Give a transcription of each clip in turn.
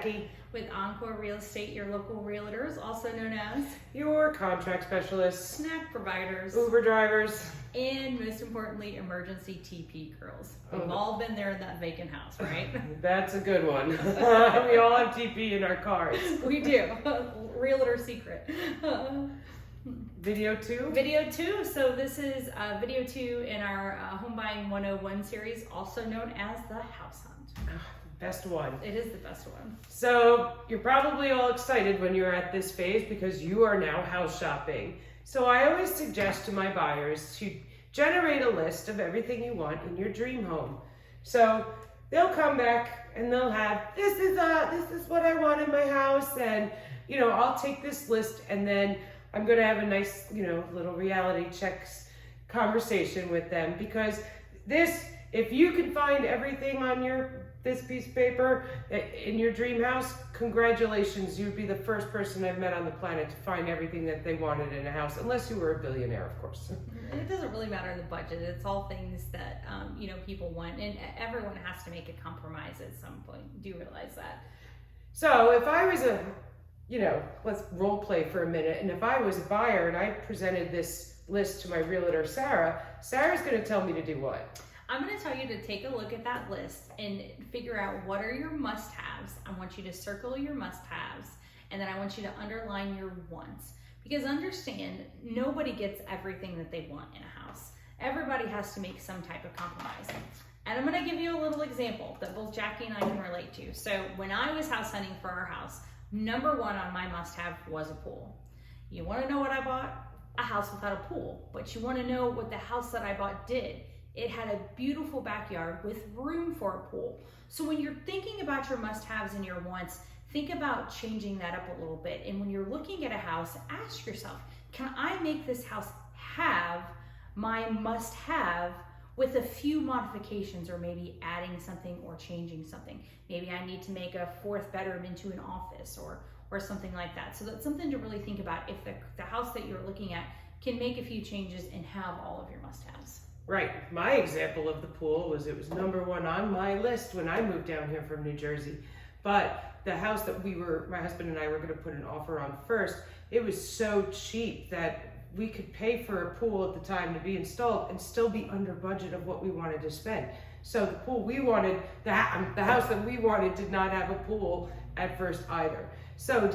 Jackie. With Encore Real Estate, your local realtors, also known as your contract specialists, snack providers, Uber drivers, and most importantly, emergency TP girls. We've all been there in that vacant house, right? That's a good one. We all have TP in our cars. We do. Realtor secret. Video 2? Video 2. So this is video 2 in our Homebuying 101 series, also known as the house hunt. Best one. It is the best one. So you're probably all excited when you're at this phase because you are now house shopping. So I always suggest to my buyers to generate a list of everything you want in your dream home. So they'll come back and they'll have, this is what I want in my house, and I'll take this list and then I'm going to have a nice, little reality checks conversation with them, because if you can find everything on this piece of paper in your dream house, congratulations, you'd be the first person I've met on the planet to find everything that they wanted in a house, unless you were a billionaire, of course. It doesn't really matter the budget. It's all things that people want, and everyone has to make a compromise at some point. Do you realize that? So if I was let's role play for a minute, and if I was a buyer and I presented this list to my realtor, Sarah's going to tell me to do what? I'm going to tell you to take a look at that list and figure out what are your must-haves. I want you to circle your must-haves, and then I want you to underline your wants. Because understand, nobody gets everything that they want in a house. Everybody has to make some type of compromise. And I'm going to give you a little example that both Jackie and I can relate to. So when I was house hunting for our house, number one on my must-have was a pool. You want to know what I bought? A house without a pool. But you want to know what the house that I bought did. It had a beautiful backyard with room for a pool. So when you're thinking about your must-haves and your wants, think about changing that up a little bit. And when you're looking at a house, ask yourself, can I make this house have my must-have with a few modifications, or maybe adding something or changing something? Maybe I need to make a fourth bedroom into an office or something like that. So that's something to really think about if the house that you're looking at can make a few changes and have all of your must-haves. Right. My example of the pool was number one on my list when I moved down here from New Jersey. But the house that my husband and I were going to put an offer on first, it was so cheap that we could pay for a pool at the time to be installed and still be under budget of what we wanted to spend. So the pool we wanted, the house that we wanted did not have a pool at first either. So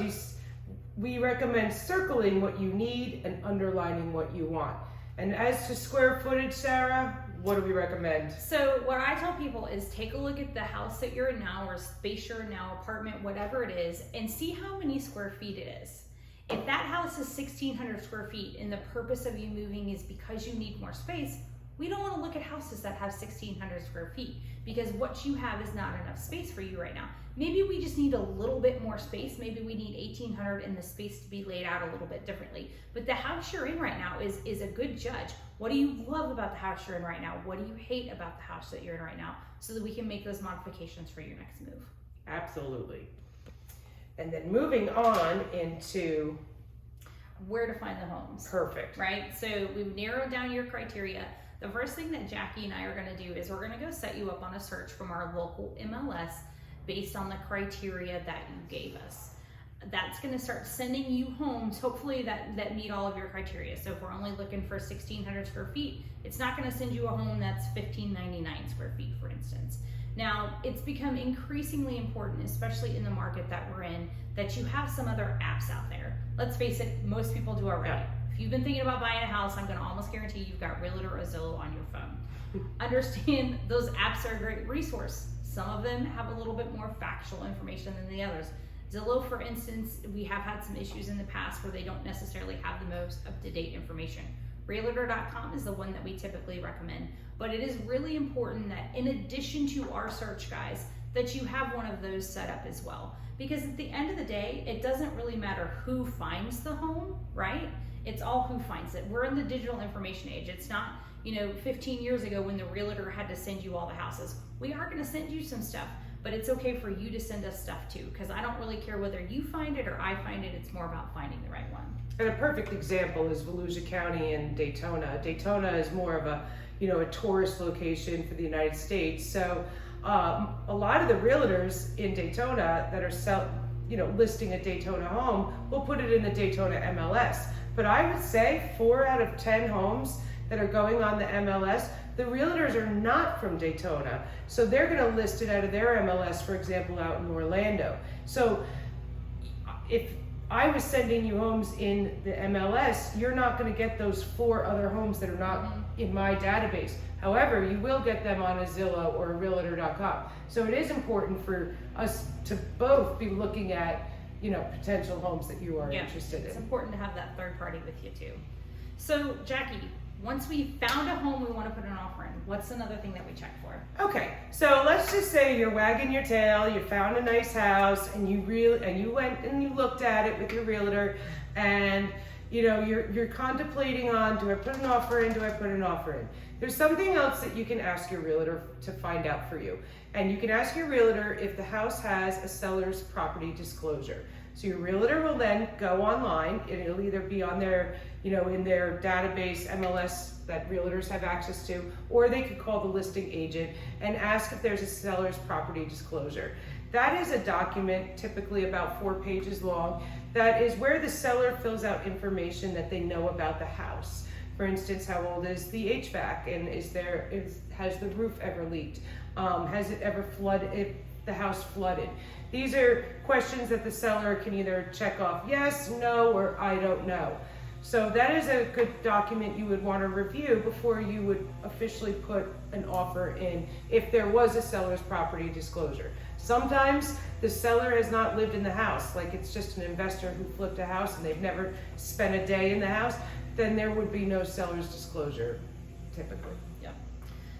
we recommend circling what you need and underlining what you want. And as to square footage, Sarah, what do we recommend? So what I tell people is take a look at the house that you're in now, or space you're in now, apartment, whatever it is, and see how many square feet it is. If that house is 1,600 square feet and the purpose of you moving is because you need more space, we don't want to look at houses that have 1,600 square feet, because what you have is not enough space for you right now. Maybe we just need a little bit more space. Maybe we need 1,800 and the space to be laid out a little bit differently. But the house you're in right now is a good judge. What do you love about the house you're in right now? What do you hate about the house that you're in right now? So that we can make those modifications for your next move. Absolutely. And then moving on into where to find the homes. Perfect. Right? So we've narrowed down your criteria. The first thing that Jackie and I are going to do is we're going to go set you up on a search from our local MLS based on the criteria that you gave us. That's going to start sending you homes, hopefully that meet all of your criteria. So if we're only looking for 1,600 square feet, it's not going to send you a home that's 1,599 square feet, for instance. Now, it's become increasingly important, especially in the market that we're in, that you have some other apps out there. Let's face it, most people do already. Yeah. If you've been thinking about buying a house, I'm going to almost guarantee you've got Realtor or Zillow on your phone. Understand those apps are a great resource. Some of them have a little bit more factual information than the others. Zillow, for instance, we have had some issues in the past where they don't necessarily have the most up-to-date information. Realtor.com is the one that we typically recommend, but it is really important that in addition to our search guys, that you have one of those set up as well. Because at the end of the day, it doesn't really matter who finds the home, right? It's all who finds it. We're in the digital information age. It's not, 15 years ago when the realtor had to send you all the houses. We are gonna send you some stuff, but it's okay for you to send us stuff too, because I don't really care whether you find it or I find it. It's more about finding the right one. And a perfect example is Volusia County and Daytona. Daytona is more of a, a tourist location for the United States. So A lot of the realtors in Daytona that are listing a Daytona home will put it in the Daytona MLS. But I would say 4 out of 10 homes that are going on the MLS, the realtors are not from Daytona. So they're going to list it out of their MLS, for example, out in Orlando. So if I was sending you homes in the MLS, you're not going to get those 4 other homes that are not in my database. However, you will get them on a Zillow or a Realtor.com. So it is important for us to both be looking at, potential homes that you are interested in. It's important to have that third party with you too. So Jackie, once we found a home we want to put an offer in, what's another thing that we check for? Okay, so let's just say you're wagging your tail, you found a nice house, and you went and you looked at it with your realtor, and you're contemplating on, do I put an offer in, do I put an offer in? There's something else that you can ask your realtor to find out for you. And you can ask your realtor if the house has a seller's property disclosure. So your realtor will then go online, it'll either be on their, in their database MLS that realtors have access to, or they could call the listing agent and ask if there's a seller's property disclosure. That is a document typically about 4 pages long. That is where the seller fills out information that they know about the house. For instance, how old is the HVAC, and has the roof ever leaked? Has it ever flooded? If the house flooded? These are questions that the seller can either check off yes, no, or I don't know. So that is a good document you would want to review before you would officially put an offer in if there was a seller's property disclosure. Sometimes the seller has not lived in the house, like it's just an investor who flipped a house and they've never spent a day in the house, then there would be no seller's disclosure typically. Yep.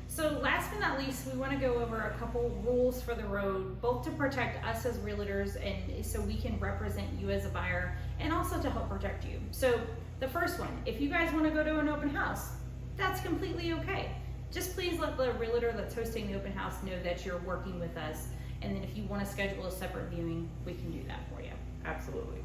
So last but not least, we want to go over a couple rules for the road, both to protect us as realtors and so we can represent you as a buyer, and also to help protect you. So the first one, if you guys want to go to an open house, that's completely okay. Just please let the realtor that's hosting the open house know that you're working with us, and then if you want to schedule a separate viewing, we can do that for you. Absolutely.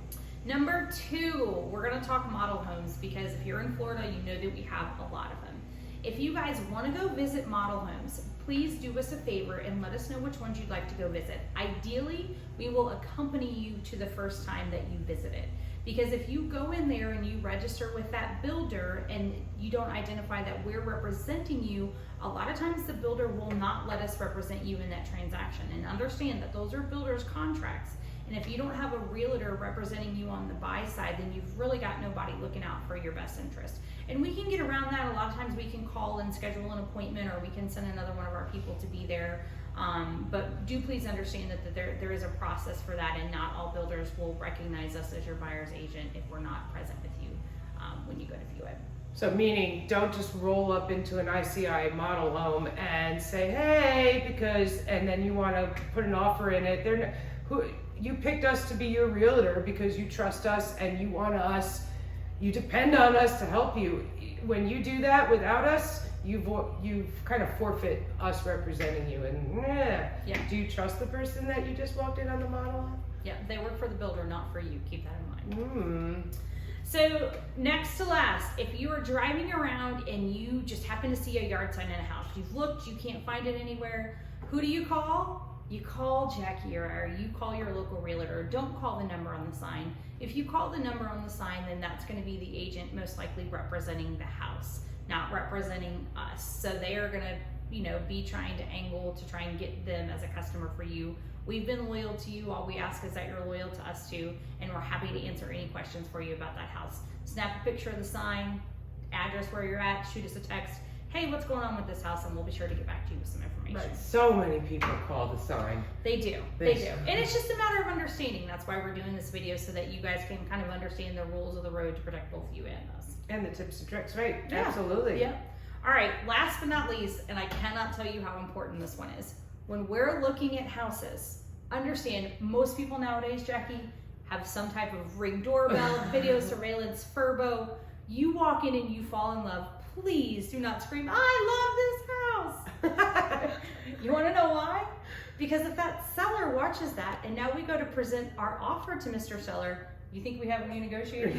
Number 2, we're going to talk model homes, because if you're in Florida, you know that we have a lot of them. If you guys want to go visit model homes, please do us a favor and let us know which ones you'd like to go visit. Ideally, we will accompany you to the first time that you visit it. Because if you go in there and you register with that builder and you don't identify that we're representing you, a lot of times the builder will not let us represent you in that transaction. And understand that those are builders' contracts. And if you don't have a realtor representing you on the buy side, then you've really got nobody looking out for your best interest. And we can get around that. A lot of times we can call and schedule an appointment, or we can send another one of our people to be there. But do please understand that there is a process for that, and not all builders will recognize us as your buyer's agent if we're not present with you when you go to view it. So meaning, don't just roll up into an ICI model home and say, hey, and then you want to put an offer in it. You picked us to be your realtor because you trust us and you depend on us to help you. When you do that without us, you've kind of forfeit us representing you. And do you trust the person that you just walked in on the model? Yeah, they work for the builder, not for you. Keep that in mind. Mm. So next to last, if you are driving around and you just happen to see a yard sign in a house, you've looked, you can't find it anywhere, who do you call? You call Jackie, or you call your local realtor. Don't call the number on the sign. If you call the number on the sign, then that's going to be the agent most likely representing the house, not representing us. So they are going to, be trying to angle to try and get them as a customer for you. We've been loyal to you. All we ask is that you're loyal to us too, and we're happy to answer any questions for you about that house. Snap a picture of the sign, address where you're at, shoot us a text. Hey, what's going on with this house? And we'll be sure to get back to you with some information. Right. So many people call the sign. They do. They do. And it's just a matter of understanding. That's why we're doing this video, so that you guys can kind of understand the rules of the road to protect both you and us. And the tips and tricks, right? Yeah. Absolutely. Yeah. All right, last but not least, and I cannot tell you how important this one is. When we're looking at houses, understand most people nowadays, Jackie, have some type of Ring doorbell, video surveillance, Furbo. You walk in and you fall in love. Please do not scream, I love this house. You want to know why? Because if that seller watches that and now we go to present our offer to Mr. Seller, You think we haven't renegotiated?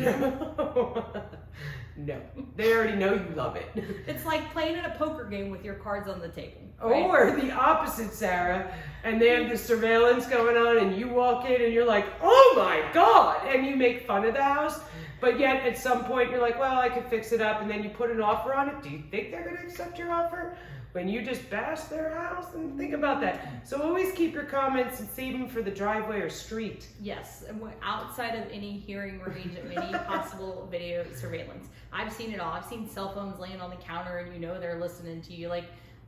No, they already know you love it. It's like playing at a poker game with your cards on the table. Right? Or the opposite, Sarah, and they have the surveillance going on and you walk in and you're like, oh my God, and you make fun of the house, but yet at some point you're like, well, I could fix it up, and then you put an offer on it. Do you think they're going to accept your offer when you just bash their house? And think about that. So always keep your comments and save them for the driveway or street. Yes, and outside of any hearing range of any possible video surveillance. I've seen it all. I've seen cell phones laying on the counter and you know they're listening to you. Like,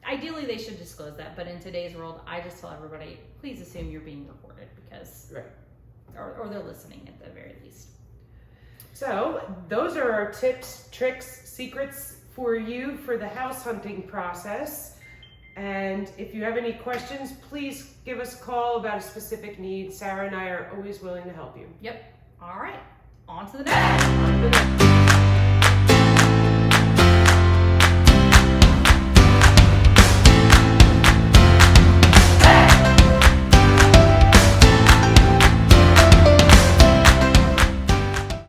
ideally they should disclose that, but in today's world, I just tell everybody, please assume you're being recorded because, Right. or they're listening at the very least. So those are our tips, tricks, secrets for you for the house hunting process. And if you have any questions, please give us a call about a specific need. Sarah and I are always willing to help you. Yep. All right. On to the next. On to the next.